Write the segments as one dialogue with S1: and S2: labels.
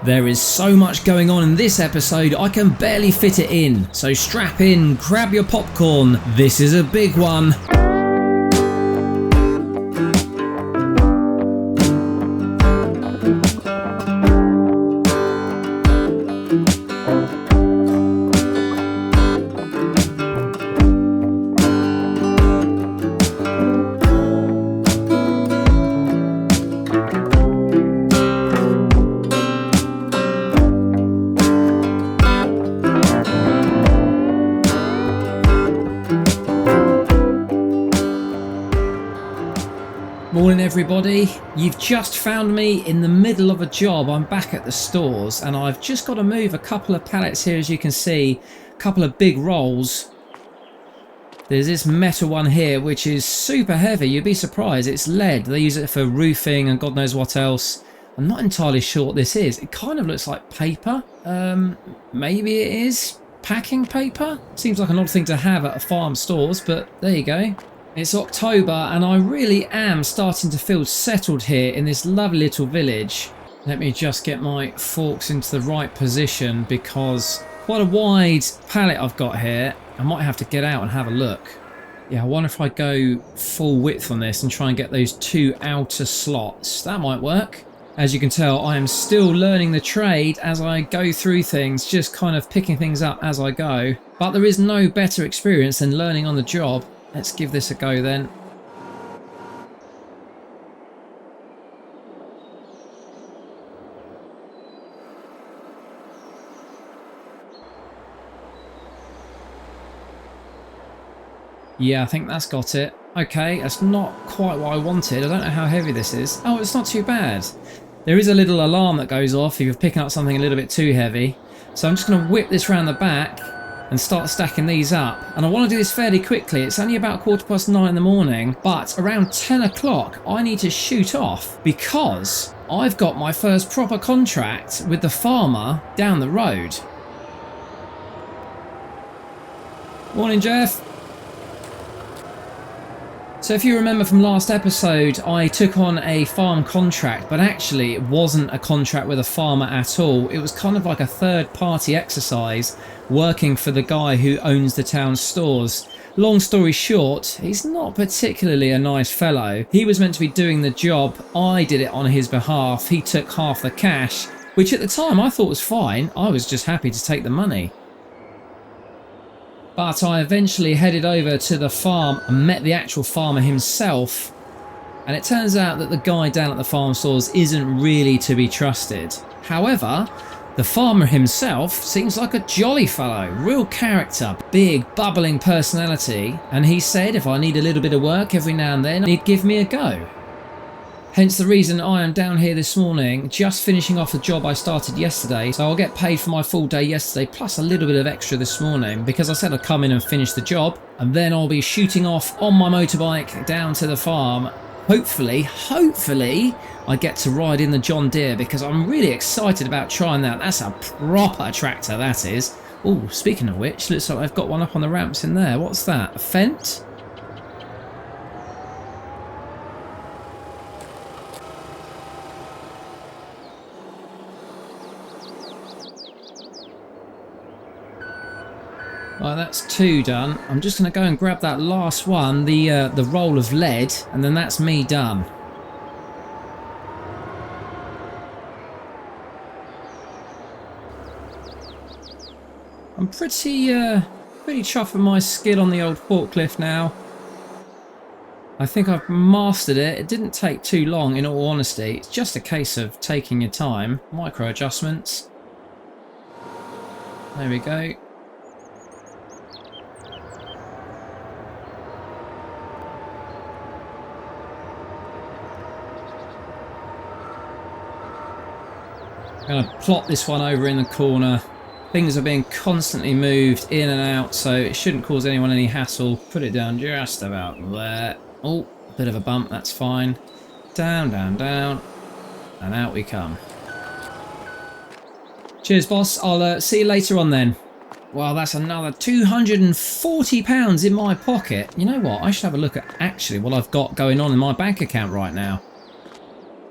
S1: There is so much going on in this episode, I can barely fit it in. So strap in, grab your popcorn. This is a big one. Morning everybody, you've just found me in the middle of a job. I'm back at the stores and I've just got to move a couple of pallets here, as you can see, a couple of big rolls. There's this metal one here which is super heavy, you'd be surprised, it's lead. They use it for roofing and God knows what else. I'm not entirely sure what this is. It kind of looks like paper, maybe it is packing paper? Seems like an odd thing to have at a farm stores, but there you go. It's October and I really am starting to feel settled here in this lovely little village. Let me just get my forks into the right position because quite a wide pallet I've got here. I might have to get out and have a look. Yeah, I wonder if I go full width on this and try and get those two outer slots. That might work. As you can tell, I am still learning the trade as I go through things, just kind of picking things up as I go. But there is no better experience than learning on the job. Let's give this a go then. Yeah, I think that's got it. Okay, that's not quite what I wanted. I don't know how heavy this is. Oh, it's not too bad. There is a little alarm that goes off if you're picking up something a little bit too heavy. So I'm just going to whip this round the back and start stacking these up. And I want to do this fairly quickly. It's only about 9:15 in the morning, but around 10 o'clock I need to shoot off because I've got my first proper contract with the farmer down the road. Morning, Jeff. So if you remember from last episode, I took on a farm contract, but actually it wasn't a contract with a farmer at all. It was kind of like a third-party exercise working for the guy who owns the town stores. Long story short, he's not particularly a nice fellow. He was meant to be doing the job. I did it on his behalf. He took half the cash, which at the time I thought was fine. I was just happy to take the money. But I eventually headed over to the farm and met the actual farmer himself. And it turns out that the guy down at the farm stores isn't really to be trusted. However, the farmer himself seems like a jolly fellow, real character, big bubbling personality. And he said if I need a little bit of work every now and then, he'd give me a go. Hence the reason I am down here this morning, just finishing off the job I started yesterday. So I'll get paid for my full day yesterday, plus a little bit of extra this morning, because I said I'd come in and finish the job. And then I'll be shooting off on my motorbike down to the farm. Hopefully, I get to ride in the John Deere, because I'm really excited about trying that. That's a proper tractor, that is. Oh, speaking of which, looks like I've got one up on the ramps in there. What's that? A Fent? Right, that's two done. I'm just going to go and grab that last one, the roll of lead, and then that's me done. I'm pretty chuffed with my skill on the old forklift now. I think I've mastered it. It didn't take too long, in all honesty. It's just a case of taking your time. Micro adjustments. There we go. I'm going to plot this one over in the corner. Things are being constantly moved in and out, so it shouldn't cause anyone any hassle. Put it down just about there. Oh, a bit of a bump, that's fine. Down, down, down. And out we come. Cheers, boss. I'll see you later on then. Well, that's another £240 in my pocket. You know what? I should have a look at actually what I've got going on in my bank account right now.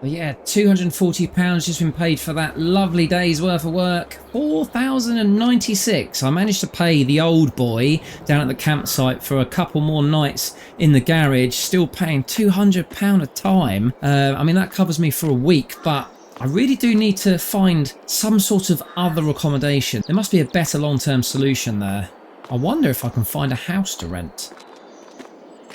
S1: But yeah, £240 just been paid for that lovely day's worth of work. 4,096. I managed to pay the old boy down at the campsite for a couple more nights in the garage, still paying £200 a time. I mean, that covers me for a week, but I really do need to find some sort of other accommodation. There must be a better long-term solution there. I wonder if I can find a house to rent.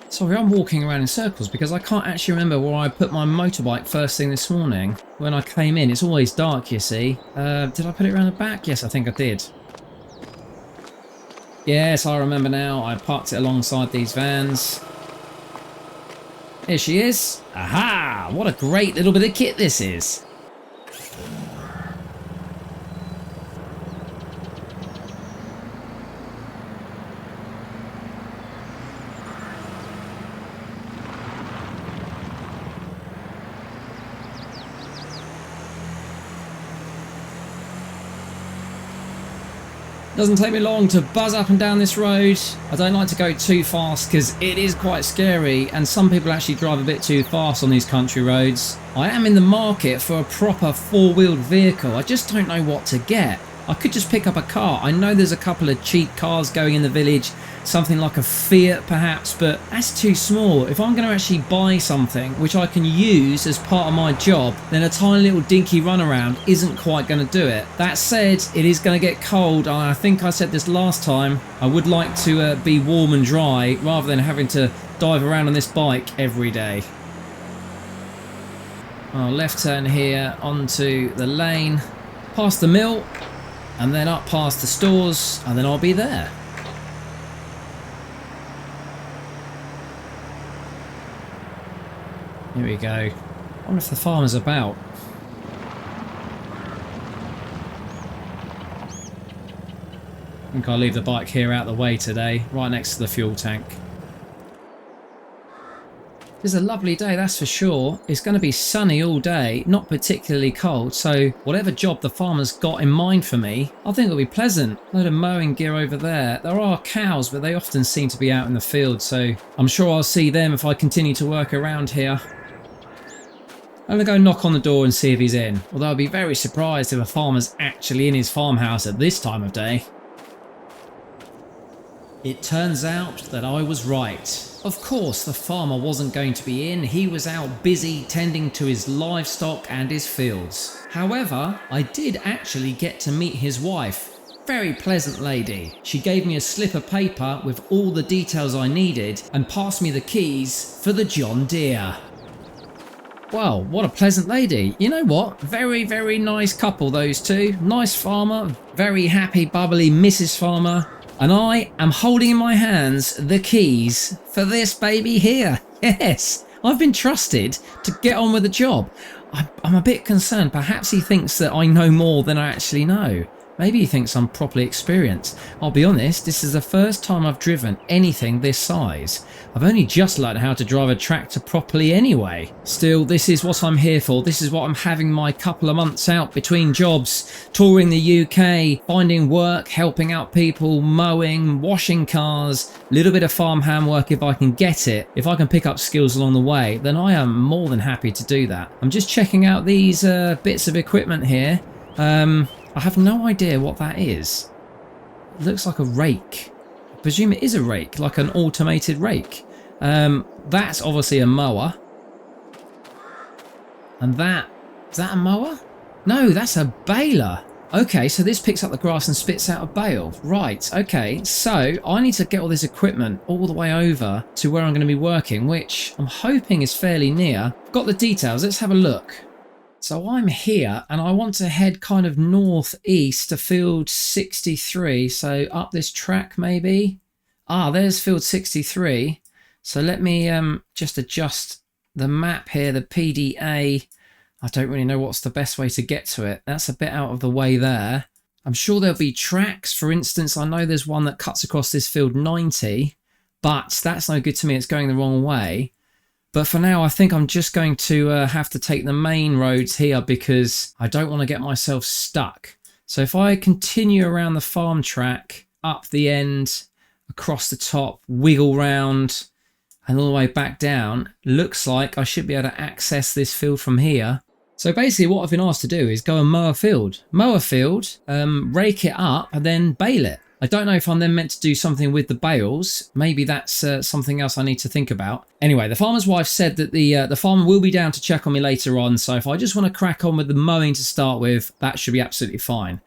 S1: Sorry, I'm walking around in circles because I can't actually remember where I put my motorbike first thing this morning. When I came in, it's always dark, you see. Did I put it around the back? Yes, I think I did. Yes, I remember now. I parked it alongside these vans. Here she is. Aha! What a great little bit of kit this is. Doesn't take me long to buzz up and down this road. I don't like to go too fast because it is quite scary, and some people actually drive a bit too fast on these country roads. I am in the market for a proper four-wheeled vehicle. I just don't know what to get. I could just pick up a car. I know there's a couple of cheap cars going in the village, something like a Fiat perhaps, but that's too small. If I'm going to actually buy something which I can use as part of my job, then a tiny little dinky runaround isn't quite going to do it. That said, it is going to get cold, and I think I said this last time, I would like to be warm and dry rather than having to dive around on this bike every day. I'll left turn here onto the lane, past the mill, and then up past the stores, and then I'll be there. Here we go. I wonder if the farmer's about. I think I'll leave the bike here out the way today, right next to the fuel tank. It's a lovely day, that's for sure. It's going to be sunny all day, not particularly cold, so whatever job the farmer's got in mind for me, I think it'll be pleasant. A load of mowing gear over there. There are cows, but they often seem to be out in the field, so I'm sure I'll see them if I continue to work around here. I'm going to go knock on the door and see if he's in, although I'd be very surprised if a farmer's actually in his farmhouse at this time of day. It turns out that I was right. Of course, the farmer wasn't going to be in. He was out busy tending to his livestock and his fields. However, I did actually get to meet his wife. Very pleasant lady. She gave me a slip of paper with all the details I needed and passed me the keys for the John Deere. Well, what a pleasant lady. You know what? Very, very nice couple, those two. Nice farmer, very happy, bubbly Mrs. Farmer. And I am holding in my hands the keys for this baby here. Yes, I've been trusted to get on with the job. I'm a bit concerned. Perhaps he thinks that I know more than I actually know. Maybe he thinks I'm properly experienced. I'll be honest, this is the first time I've driven anything this size. I've only just learned how to drive a tractor properly anyway. Still, this is what I'm here for. This is what I'm having my couple of months out between jobs, touring the UK, finding work, helping out people, mowing, washing cars, a little bit of farmhand work if I can get it. If I can pick up skills along the way, then I am more than happy to do that. I'm just checking out these bits of equipment here. I have no idea what that is. It looks like a rake. I presume it is a rake, like an automated rake. That's obviously a mower. And is that a mower? No, that's a baler. Okay, so this picks up the grass and spits out a bale. Right, okay, so I need to get all this equipment all the way over to where I'm going to be working, which I'm hoping is fairly near. I've got the details, let's have a look. So I'm here and I want to head kind of northeast to field 63. So up this track maybe. Ah, there's field 63. So let me just adjust the map here, the PDA. I don't really know what's the best way to get to it. That's a bit out of the way there. I'm sure there'll be tracks. For instance, I know there's one that cuts across this field 90, but that's no good to me. It's going the wrong way. But for now, I think I'm just going to have to take the main roads here because I don't want to get myself stuck. So if I continue around the farm track, up the end, across the top, wiggle round, and all the way back down. Looks like I should be able to access this field from here. So basically what I've been asked to do is go and mow a field, rake it up and then bale it. I don't know if I'm then meant to do something with the bales. Maybe that's something else I need to think about. Anyway, the farmer's wife said that the farmer will be down to check on me later on. So if I just want to crack on with the mowing to start with, that should be absolutely fine.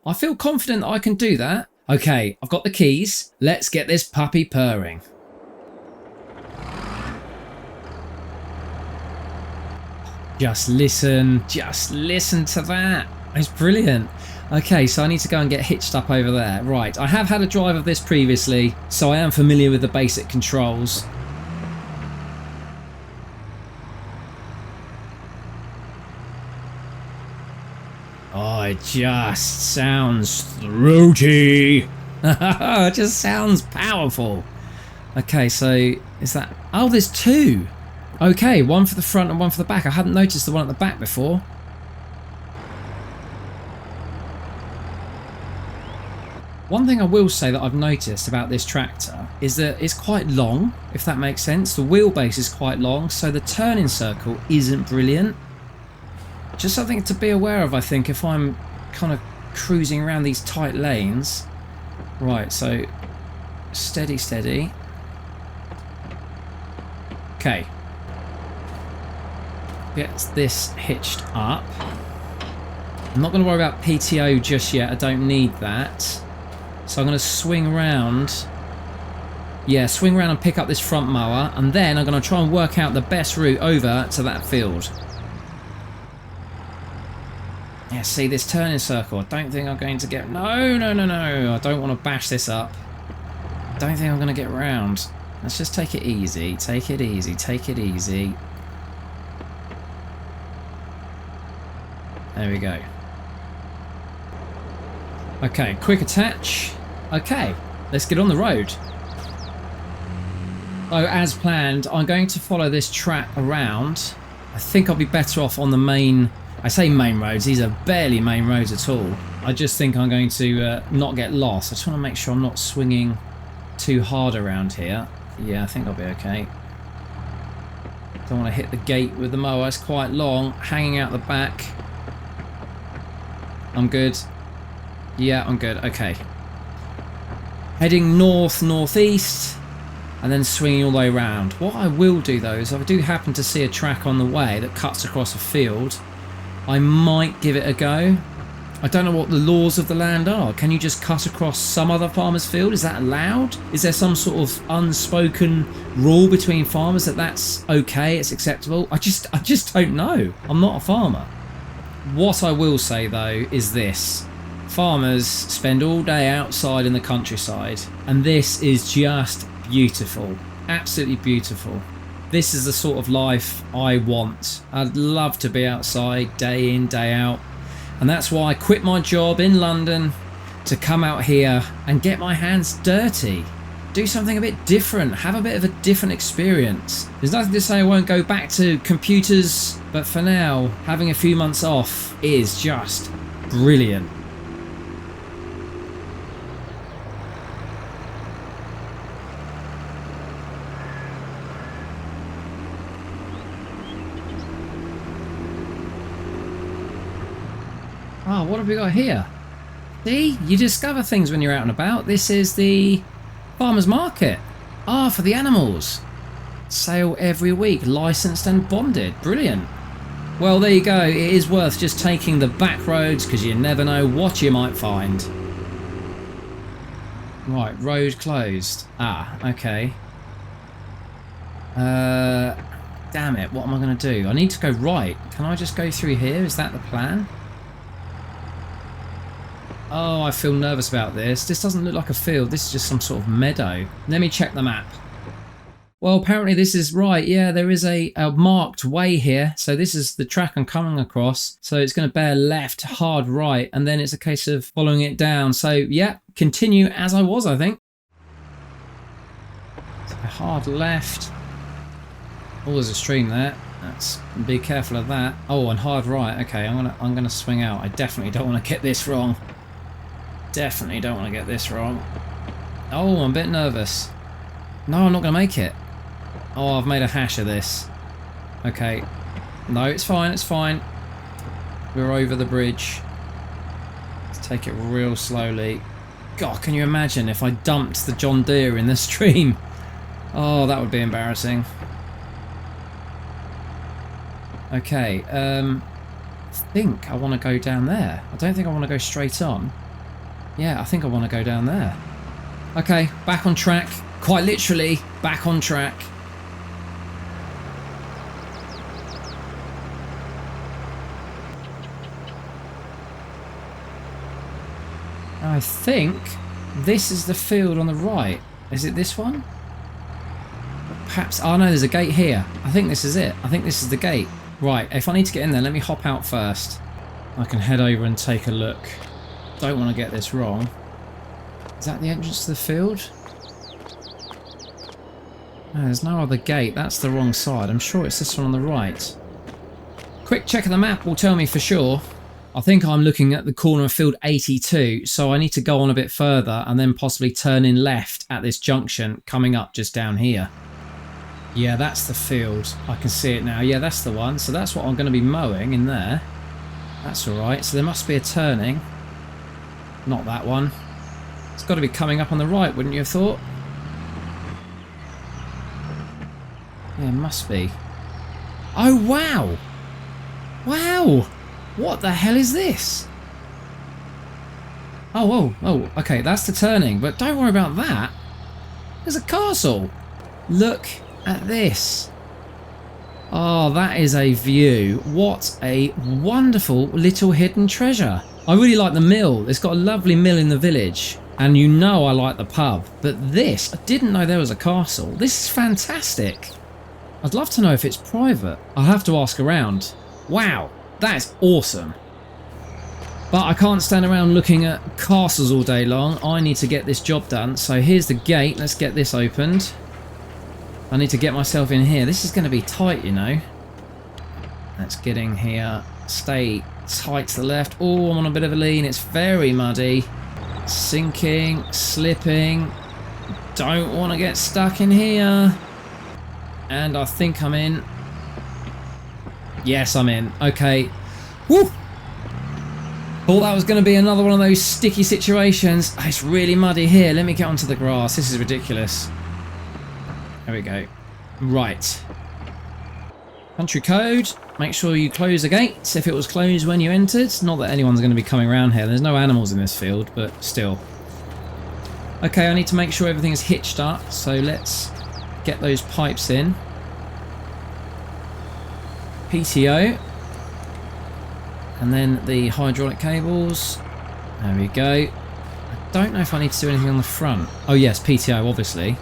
S1: I feel confident that I can do that. Okay, I've got the keys. Let's get this puppy purring. Just listen to that. It's brilliant. Okay, so I need to go and get hitched up over there. Right, I have had a drive of this previously, so I am familiar with the basic controls. Oh, it just sounds throaty. It just sounds powerful. Okay, so is that... Oh, there's two. Okay, one for the front and one for the back. I hadn't noticed the one at the back before. One thing I will say that I've noticed about this tractor is that it's quite long, if that makes sense. The wheelbase is quite long, so the turning circle isn't brilliant. Just something to be aware of, I think, if I'm kind of cruising around these tight lanes. Right, so steady, steady. Okay. Get this hitched up. I'm not going to worry about PTO just yet. I don't need that. So I'm going to swing around. Yeah, swing around and pick up this front mower. And then I'm going to try and work out the best route over to that field. Yeah, see this turning circle. I don't think I'm going to get... No. I don't want to bash this up. I don't think I'm going to get round. Let's just take it easy. Take it easy. Take it easy. There we go. Okay, quick attach. Okay, let's get on the road. So as planned, I'm going to follow this track around. I think I'll be better off on the main... I say main roads, these are barely main roads at all. I just think I'm going to not get lost. I just want to make sure I'm not swinging too hard around here. Yeah, I think I'll be okay. Don't want to hit the gate with the mower, it's quite long. Hanging out the back. I'm good. Yeah, I'm good. Okay. Heading north-northeast and then swinging all the way around. What I will do though is if I do happen to see a track on the way that cuts across a field, I might give it a go. I don't know what the laws of the land are. Can you just cut across some other farmer's field? Is that allowed? Is there some sort of unspoken rule between farmers that that's okay, it's acceptable? I just don't know. I'm not a farmer. What I will say though is this. Farmers spend all day outside in the countryside and this is just beautiful. Absolutely beautiful. This is the sort of life I want. I'd love to be outside day in, day out. And that's why I quit my job in London to come out here and get my hands dirty. Do something a bit different. Have a bit of a different experience. There's nothing to say I won't go back to computers, but for now, having a few months off is just brilliant. Oh, what have we got here? See, you discover things when you're out and about. This is the farmer's market. Ah, for the animals. Sale every week, licensed and bonded. Brilliant. Well, there you go. It is worth just taking the back roads because you never know what you might find. Right, road closed. Ah, okay. Damn it, what am I going to do? I need to go right. Can I just go through here? Is that the plan? Oh, I feel nervous about this. This doesn't look like a field. This is just some sort of meadow. Let me check the map. Well, apparently this is right. Yeah, there is a marked way here. So this is the track I'm coming across. So it's going to bear left, hard right, and then it's a case of following it down. So yeah, continue as I was, I think. So hard left. Oh, there's a stream there. Let's be careful of that. Oh, and hard right. Okay, I'm gonna swing out. I definitely don't want to get this wrong. Definitely don't want to get this wrong. Oh, I'm a bit nervous. No, I'm not going to make it. Oh, I've made a hash of this. Okay. No, it's fine, it's fine. We're over the bridge. Let's take it real slowly. God, can you imagine if I dumped the John Deere in the stream? Oh, that would be embarrassing. Okay, I think I want to go down there. I don't think I want to go straight on. Yeah, I think I want to go down there. Okay, back on track. Quite literally, back on track. I think this is the field on the right. Is it this one? Perhaps. Oh no, there's a gate here. I think this is it. I think this is the gate. Right, if I need to get in there, let me hop out first. I can head over and take a look. Don't want to get this wrong. Is that the entrance to the field? No, there's no other gate. That's the wrong side. I'm sure it's this one on the right. Quick check of the map will tell me for sure. I think I'm looking at the corner of field 82, so I need to go on a bit further and then possibly turn in left at this junction coming up just down here. Yeah, that's the field. I can see it now. Yeah, that's the one. So that's what I'm going to be mowing in there. That's alright. So there must be a turning. Not that one. It's got to be coming up on the right, wouldn't you have thought? Yeah, it must be. Oh, wow! Wow! What the hell is this? Oh, okay, that's the turning. But don't worry about that. There's a castle. Look at this. Oh, that is a view. What a wonderful little hidden treasure. I really like the mill. It's got a lovely mill in the village. And you know I like the pub. But this, I didn't know there was a castle. This is fantastic. I'd love to know if it's private. I'll have to ask around. Wow, that is awesome. But I can't stand around looking at castles all day long. I need to get this job done. So here's the gate. Let's get this opened. I need to get myself in here. This is going to be tight, you know. Let's get in here. Stay tight to the left. Oh, I'm on a bit of a lean. It's very muddy. Sinking, slipping. Don't want to get stuck in here. And I think I'm in. Yes, I'm in. Okay. Woo! Thought that was going to be another one of those sticky situations. Oh, it's really muddy here. Let me get onto the grass. This is ridiculous. There we go. Right. Country code. Make sure you close the gates if it was closed when you entered. Not that anyone's going to be coming around here. There's no animals in this field, but still. Okay, I need to make sure everything is hitched up. So let's get those pipes in. PTO. And then the hydraulic cables. There we go. I don't know if I need to do anything on the front. Oh yes, PTO obviously.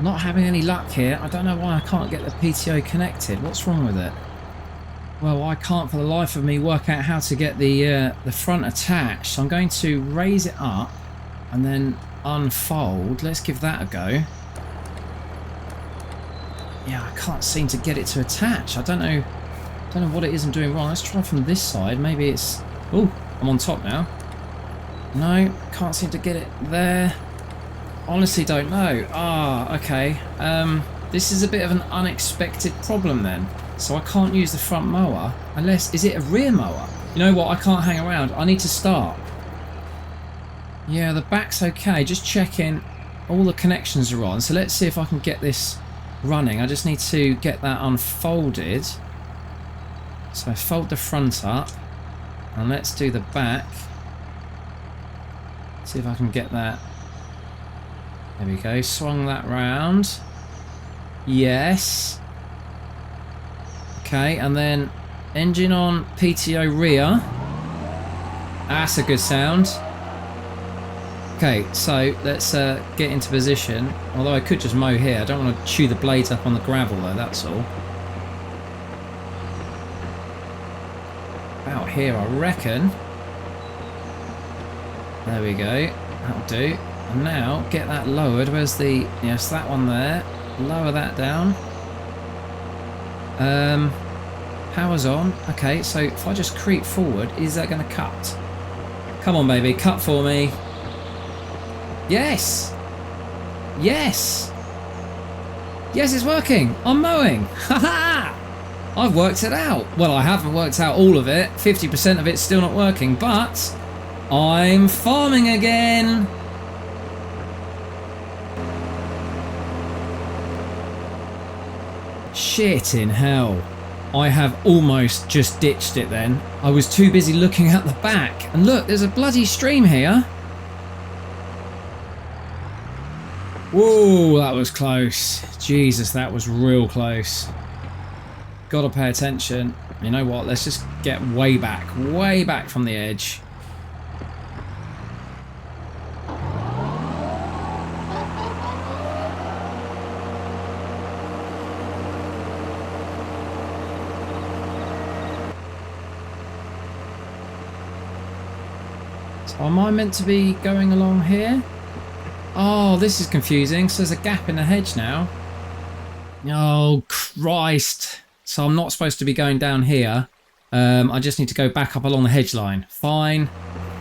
S1: Not having any luck here. I don't know why I can't get the PTO connected. What's wrong with it? Well, I can't for the life of me work out how to get the front attached. So I'm going to raise it up and then unfold. Let's give that a go. Yeah, I can't seem to get it to attach. I don't know what it is I'm doing wrong. Let's try from this side. Maybe it's... Oh, I'm on top now. No, can't seem to get it there. Honestly don't know. Ah, okay. This is a bit of an unexpected problem then. So I can't use the front mower unless... Is it a rear mower? You know what? I can't hang around. I need to start. Yeah, the back's okay. Just checking all the connections are on. So let's see if I can get this running. I just need to get that unfolded. So fold the front up. And let's do the back. See if I can get that. There we go, swung that round. Yes. Okay, and then engine on, PTO rear. That's a good sound. Okay, so let's get into position. Although I could just mow here. I don't want to chew the blades up on the gravel though, that's all. About here, I reckon. There we go, that'll do. And now get that lowered. Where's the... Yes, that one there. Lower that down. Power's on. Okay, so if I just creep forward, is that going to cut? Come on, baby, cut for me. Yes! Yes! Yes, it's working. I'm mowing. Haha! I've worked it out. Well, I haven't worked out all of it. 50% of it's still not working, but I'm farming again. Shit in hell. I have almost just ditched it then. I was too busy looking at the back. And look, there's a bloody stream here. Whoa, that was close. Jesus, that was real close. Gotta pay attention. You know what? Let's just get way back from the edge. So am I meant to be going along here? Oh, this is confusing. So there's a gap in the hedge now. Oh, Christ. So I'm not supposed to be going down here. I just need to go back up along the hedge line. Fine.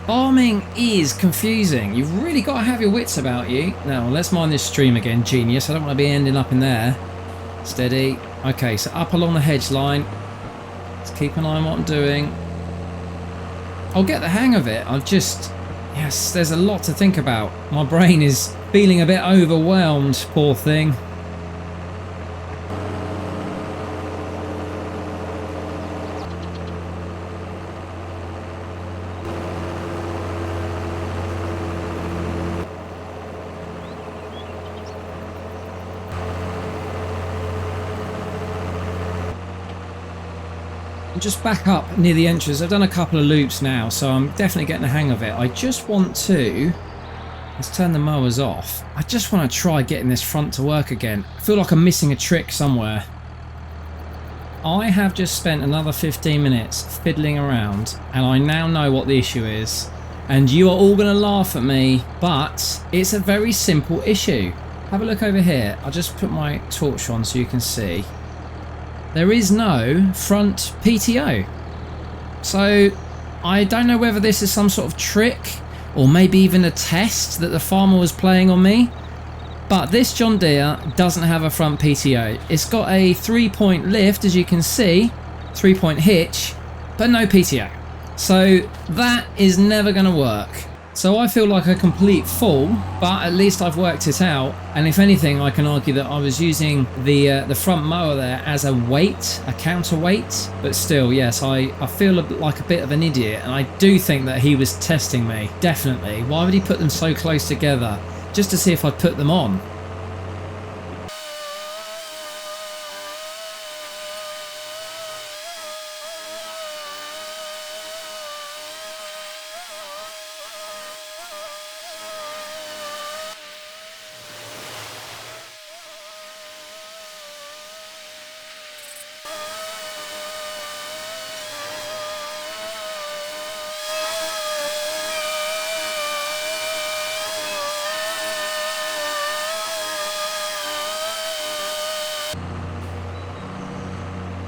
S1: Farming is confusing. You've really got to have your wits about you. Now, let's mine this stream again, genius. I don't want to be ending up in there. Steady. Okay, so up along the hedge line. Let's keep an eye on what I'm doing. I'll get the hang of it. I've just... Yes, there's a lot to think about. My brain is feeling a bit overwhelmed, poor thing. Just back up near the entrance. I've done a couple of loops now, so I'm definitely getting the hang of it. I just want to... Let's turn the mowers off. I just want to try getting this front to work again. I feel like I'm missing a trick somewhere. I have just spent another 15 minutes fiddling around, and I now know what the issue is. And you are all going to laugh at me, but it's a very simple issue. Have a look over here. I'll just put my torch on so you can see. There is no front PTO. So I don't know whether this is some sort of trick or maybe even a test that the farmer was playing on me. But this John Deere doesn't have a front PTO. It's got a 3-point lift, as you can see, 3-point hitch, but no PTO. So that is never going to work. So I feel like a complete fool, but at least I've worked it out. And if anything, I can argue that I was using the front mower there as a weight, a counterweight. But still, yes, I feel like a bit of an idiot. And I do think that he was testing me, definitely. Why would he put them so close together? Just to see if I'd put them on.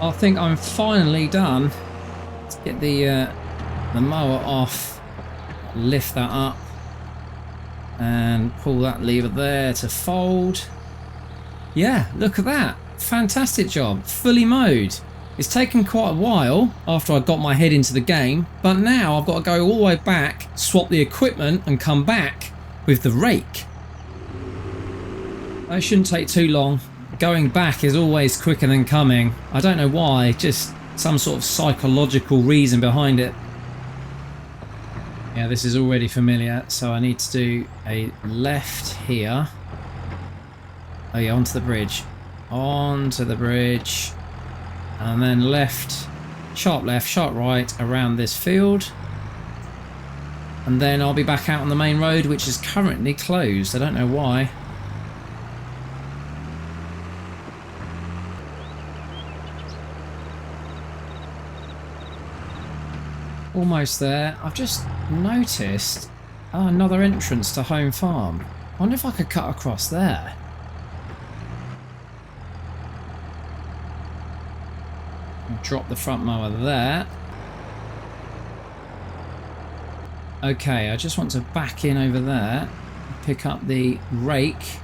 S1: I think I'm finally done. Let's get the mower off, lift that up, and pull that lever there to fold. Yeah, look at that. Fantastic job. Fully mowed. It's taken quite a while after I got my head into the game, but now I've got to go all the way back, swap the equipment, and come back with the rake. That shouldn't take too long. Going back is always quicker than coming. I don't know why, just some sort of psychological reason behind it. Yeah, this is already familiar, so I need to do a left here. Oh yeah, onto the bridge. Onto the bridge. And then left, sharp right around this field. And then I'll be back out on the main road, which is currently closed. I don't know why. Almost there. I've just noticed another entrance to home farm. I wonder if I could cut across there. Drop the front mower there. Okay, I just want to back in over there. Pick up the rake.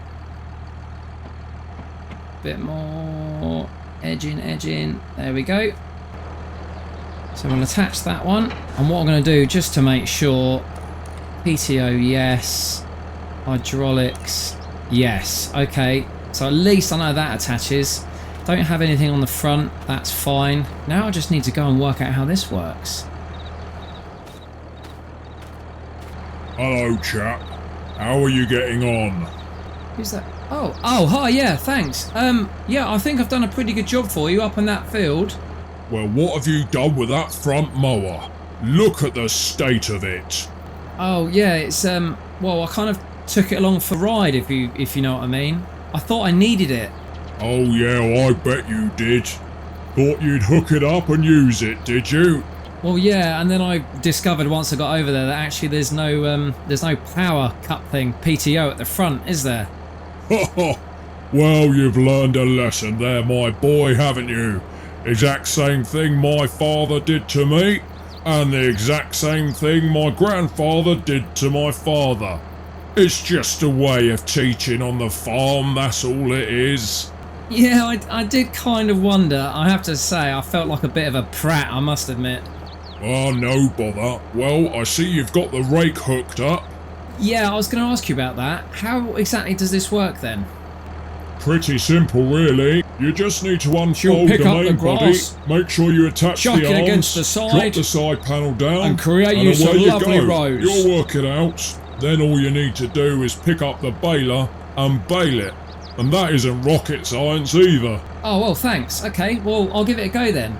S1: bit more. Edging. There we go. So I'm going to attach that one. And what I'm going to do, just to make sure, PTO, yes. Hydraulics, yes. Okay, so at least I know that attaches. Don't have anything on the front, that's fine. Now I just need to go and work out how this works.
S2: Hello, chap. How are you getting on?
S1: Who's that? Oh, hi, yeah, thanks. Yeah, I think I've done a pretty good job for you up in that field.
S2: Well, what have you done with that front mower? Look at the state of it.
S1: Oh, yeah, it's, well, I kind of took it along for a ride, if you know what I mean. I thought I needed it.
S2: Oh, yeah, I bet you did. Thought you'd hook it up and use it, did you?
S1: Well, yeah, and then I discovered once I got over there that actually there's no power cut thing, PTO at the front, is there?
S2: Well, you've learned a lesson there, my boy, haven't you? Exact same thing my father did to me, and the exact same thing my grandfather did to my father. It's just a way of teaching on the farm, that's all it is.
S1: Yeah, I did kind of wonder. I have to say, I felt like a bit of a prat, I must admit.
S2: Oh, no bother. Well, I see you've got the rake hooked up.
S1: Yeah, I was going to ask you about that. How exactly does this work then?
S2: Pretty simple, really. You just need to unfold the main body, make sure you attach the arms,
S1: against the side,
S2: drop the side panel down,
S1: and create you some lovely rows.
S2: You'll work it out. Then all you need to do is pick up the baler and bale it. And that isn't rocket science either.
S1: Oh, well, thanks. Okay, well, I'll give it a go then.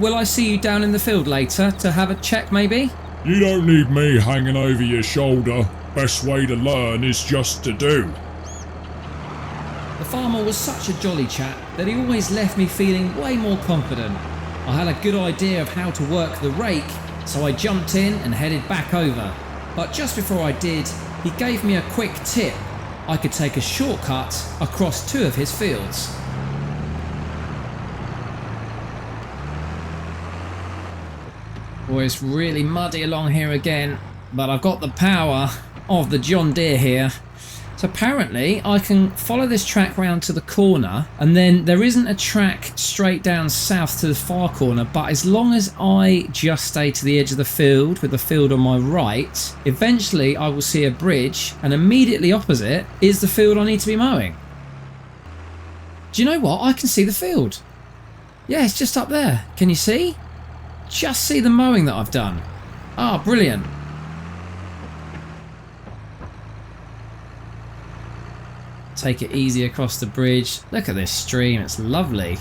S1: Will I see you down in the field later to have a check, maybe?
S2: You don't need me hanging over your shoulder. Best way to learn is just to do.
S1: The farmer was such a jolly chap that he always left me feeling way more confident. I had a good idea of how to work the rake, so I jumped in and headed back over. But just before I did, he gave me a quick tip. I could take a shortcut across two of his fields. Boy, it's really muddy along here again, but I've got the power of the John Deere here. So apparently I can follow this track round to the corner, and then there isn't a track straight down south to the far corner, but as long as I just stay to the edge of the field with the field on my right, eventually I will see a bridge, and immediately opposite is the field I need to be mowing. Do you know what? I can see the field. Yeah, it's just up there. Can you see? Just see the mowing that I've done. Ah, brilliant. Take it easy across the bridge. Look at this stream, it's lovely.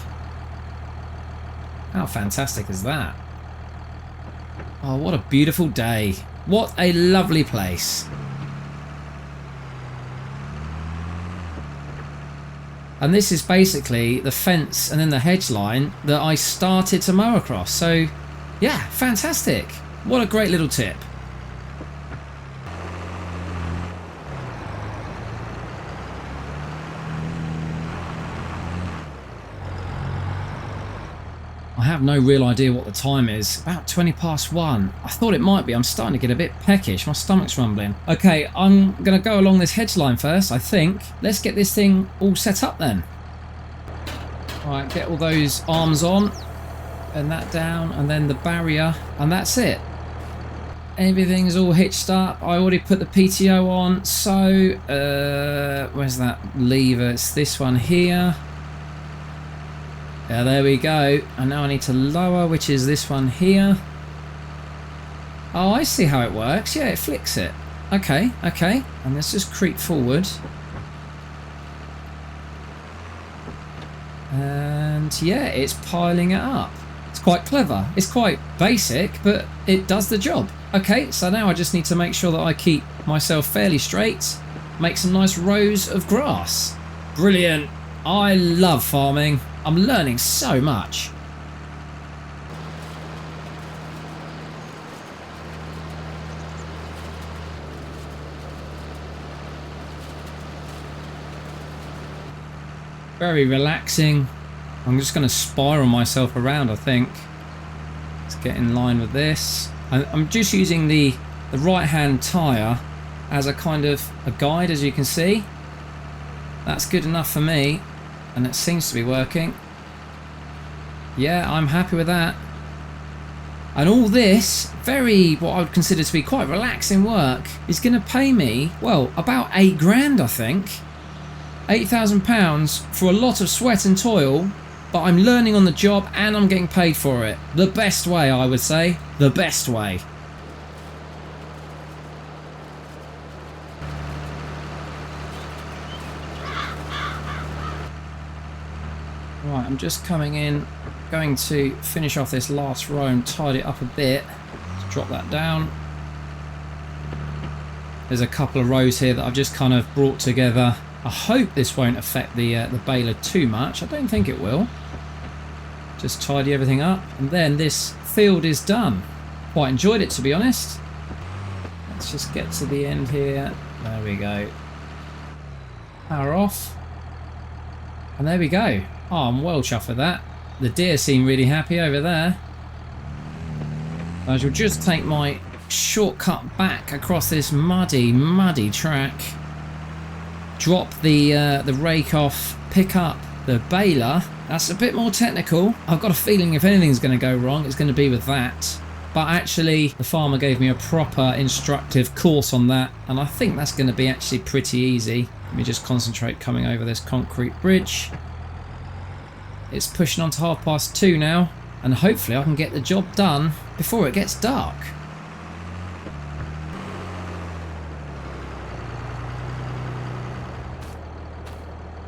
S1: How fantastic is that? Oh, what a beautiful day. What a lovely place. And this is basically the fence and then the hedge line that I started to mow across. So, yeah, fantastic. What a great little tip. I have no real idea what the time is. About 20 past 1. I thought it might be. I'm starting to get a bit peckish. My stomach's rumbling. Okay, I'm going to go along this hedge line first, I think. Let's get this thing all set up then. Alright, get all those arms on. And that down. And then the barrier. And that's it. Everything's all hitched up. I already put the PTO on. So, where's that lever? It's this one here. Yeah, there we go. And now I need to lower, which is this one here. Oh, I see how it works. Yeah, it flicks it. Okay, okay. And let's just creep forward. And yeah, it's piling it up. It's quite clever. It's quite basic, but it does the job. Okay, so now I just need to make sure that I keep myself fairly straight. Make some nice rows of grass. Brilliant. I love farming. I'm learning so much. Very relaxing. I'm just going to spiral myself around, I think. Let's get in line with this. I'm just using the right hand tyre as a kind of a guide, as you can see. That's good enough for me. And it seems to be working. Yeah, I'm happy with that. And all this, what I would consider to be quite relaxing work, is going to pay me, well, about 8 grand, I think. £8,000 for a lot of sweat and toil, but I'm learning on the job and I'm getting paid for it. The best way, I would say. The best way. Right, I'm just coming in, going to finish off this last row and tidy it up a bit. Let's drop that down. There's a couple of rows here that I've just kind of brought together. I hope this won't affect the baler too much. I don't think it will. Just tidy everything up, and then this field is done. Quite enjoyed it, to be honest. Let's just get to the end here. There we go. Power off. And there we go. Oh, I'm well chuffed with that. The deer seem really happy over there. I shall just take my shortcut back across this muddy track. Drop the rake off, pick up the baler. That's a bit more technical. I've got a feeling if anything's going to go wrong, it's going to be with that. But actually, the farmer gave me a proper instructive course on that, and I think that's going to be actually pretty easy. Let me just concentrate coming over this concrete bridge. It's pushing on to 2:30 now, and hopefully I can get the job done before it gets dark.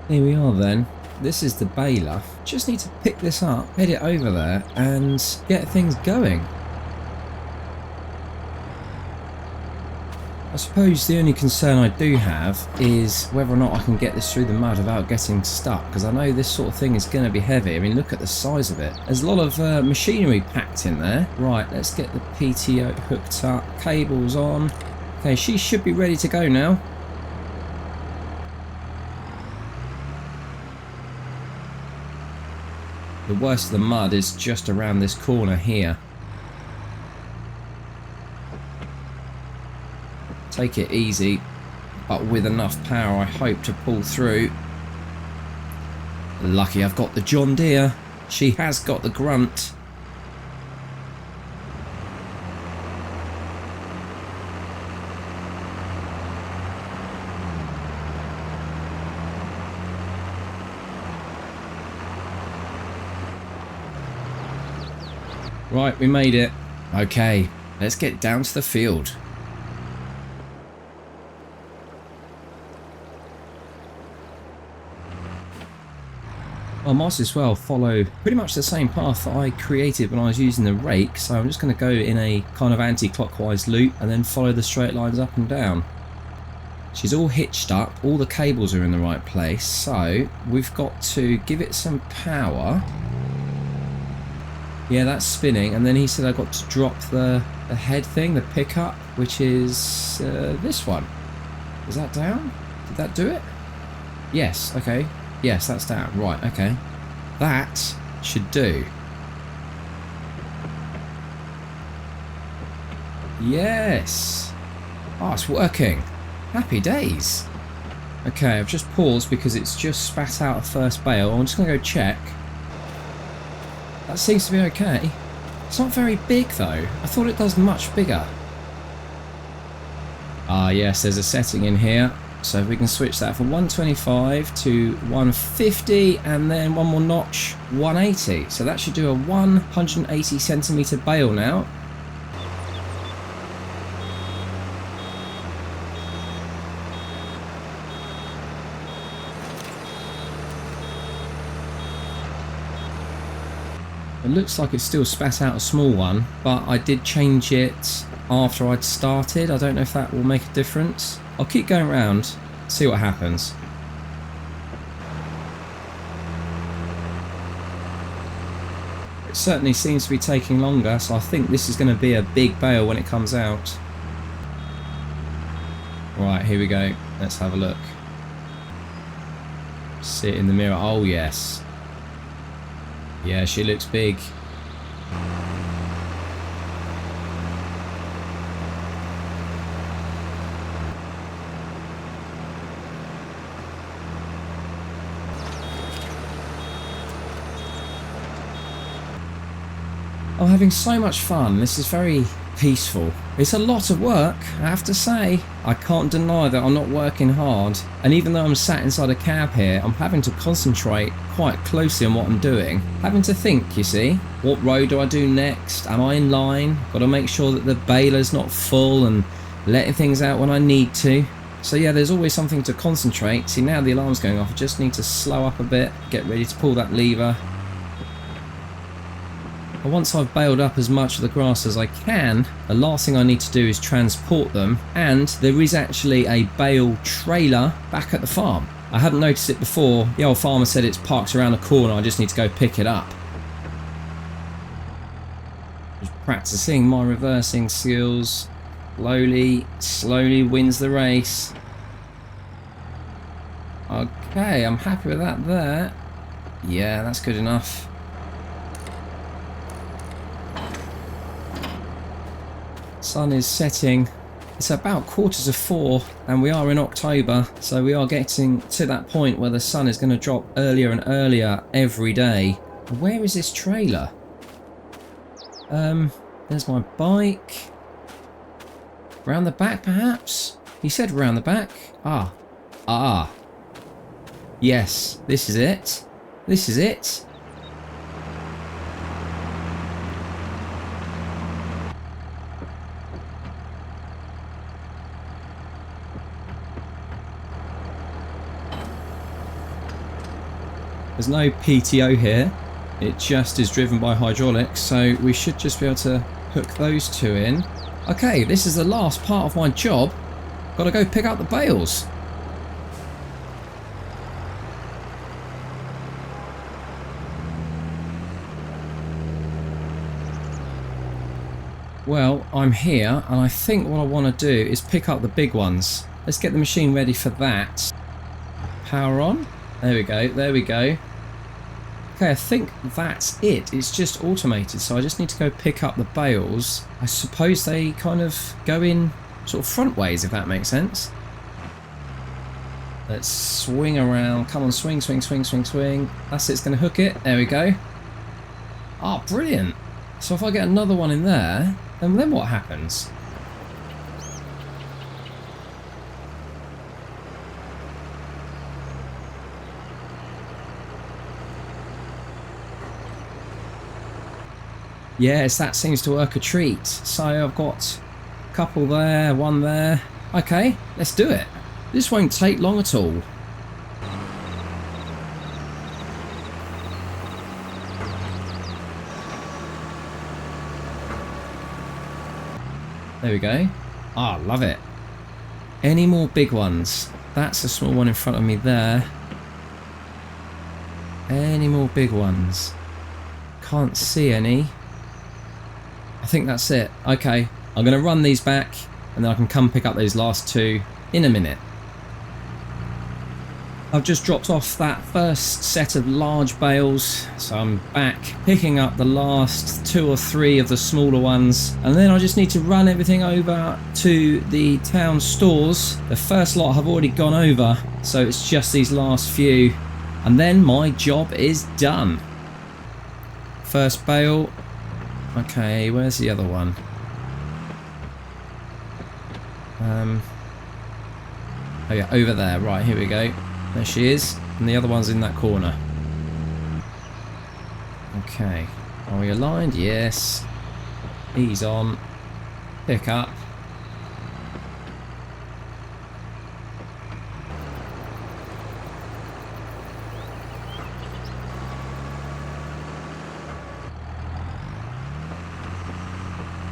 S1: Here we are then. This is the baler. Just need to pick this up, head it over there, and get things going. I suppose the only concern I do have is whether or not I can get this through the mud without getting stuck, because I know this sort of thing is going to be heavy. I mean, look at the size of it. There's a lot of machinery packed in there. Right, let's get the PTO hooked up, cables on. Okay, she should be ready to go now. The worst of the mud is just around this corner here. Take it easy, but with enough power I hope to pull through. Lucky I've got the John Deere. She has got the grunt. Right, we made it. Okay, let's get down to the field. I might as well follow pretty much the same path that I created when I was using the rake, so I'm just going to go in a kind of anti-clockwise loop and then follow the straight lines up and down. She's all hitched up, all the cables are in the right place, so we've got to give it some power. Yeah, that's spinning, and then he said I got to drop the head thing, the pickup, which is this one. Is that down? Did that do it? Yes, okay. Yes, that's down. Right, okay. That should do. Yes! Oh, it's working. Happy days. Okay, I've just paused because it's just spat out a first bale. I'm just going to go check. That seems to be okay. It's not very big though. I thought it does much bigger. Ah yes, there's a setting in here. So if we can switch that from 125 to 150 and then one more notch, 180. So that should do a 180 centimetre bale now. It looks like it still spat out a small one, but I did change it after I'd started. I don't know if that will make a difference. I'll keep going around, see what happens. It certainly seems to be taking longer, so I think this is going to be a big bale when it comes out. Right, here we go. Let's have a look. See it in the mirror. Oh yes. Yeah, she looks big. I'm having so much fun. This is very peaceful. It's a lot of work, I have to say. I can't deny that I'm not working hard, and even though I'm sat inside a cab here, I'm having to concentrate quite closely on what I'm doing. Having to think, you see, what row do I do next? Am I in line? Got to make sure that the baler's not full and letting things out when I need to. So yeah, there's always something to concentrate. See, now the alarm's going off, I just need to slow up a bit, get ready to pull that lever. And once I've baled up as much of the grass as I can, the last thing I need to do is transport them, and there is actually a bale trailer back at the farm. I hadn't noticed it before. The old farmer said it's parked around the corner, I just need to go pick it up. Just practicing my reversing skills. Slowly wins the race. Okay, I'm happy with that there. Yeah, that's good enough. Sun is setting. It's about 4:45 and we are in October, so we are getting to that point where the sun is going to drop earlier and earlier every day. Where is this trailer? There's my bike. Round the back perhaps? He said round the back. Ah. Yes, this is it. This is it. There's no PTO here, it just is driven by hydraulics, so we should just be able to hook those two in. Okay, this is the last part of my job. Got to go pick up the bales. Well, I'm here, and I think what I want to do is pick up the big ones. Let's get the machine ready for that. Power on. There we go, there we go. Okay, I think that's it. It's just automated, so I just need to go pick up the bales. I suppose they kind of go in sort of front ways, if that makes sense. Let's swing around. Come on, swing. That's it, it's going to hook it. There we go. Ah, brilliant. So if I get another one in there, then what happens? Yes, that seems to work a treat. So I've got a couple there, one there. Okay, let's do it. This won't take long at all. There we go. Ah, love it. Any more big ones? That's a small one in front of me there. Any more big ones? Can't see any. I think that's it. Okay, I'm going to run these back and then I can come pick up those last two in a minute. I've just dropped off that first set of large bales, so I'm back picking up the last 2 or 3 of the smaller ones, and then I just need to run everything over to the town stores. The first lot have already gone over, so it's just these last few, and then my job is done. First bale. Okay, where's the other one? Oh yeah, over there. Right, here we go. There she is, and the other one's in that corner. Okay, are we aligned? Yes. Ease on. Pick up.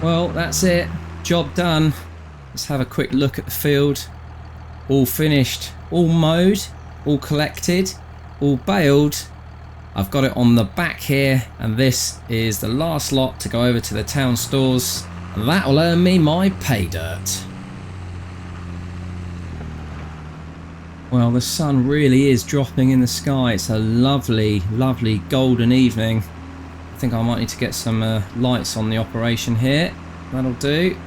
S1: Well, that's it. Job done. Let's have a quick look at the field. All finished, all mowed, all collected, all baled. I've got it on the back here, and this is the last lot to go over to the town stores, and that will earn me my pay dirt. Well, the sun really is dropping in the sky. It's a lovely, lovely golden evening. I think I might need to get some lights on the operation here. That'll do.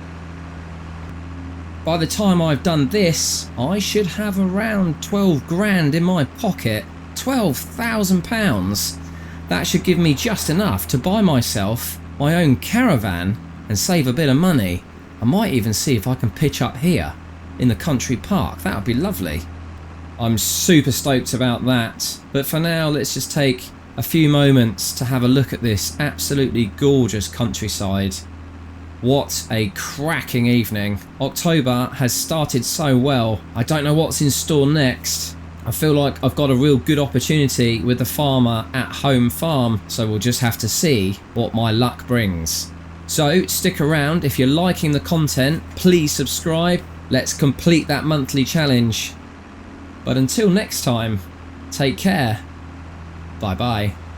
S1: By the time I've done this, I should have around 12 grand in my pocket. £12,000. That should give me just enough to buy myself my own caravan and save a bit of money, I might even see if I can pitch up here in the country park. That would be lovely. I'm super stoked about that. But for now, let's just take a few moments to have a look at this absolutely gorgeous countryside. What a cracking evening. October has started so well. I don't know what's in store next. I feel like I've got a real good opportunity with the farmer at home farm, so we'll just have to see what my luck brings. So stick around. If you're liking the content, please subscribe. Let's complete that monthly challenge. But until next time, take care. Bye bye.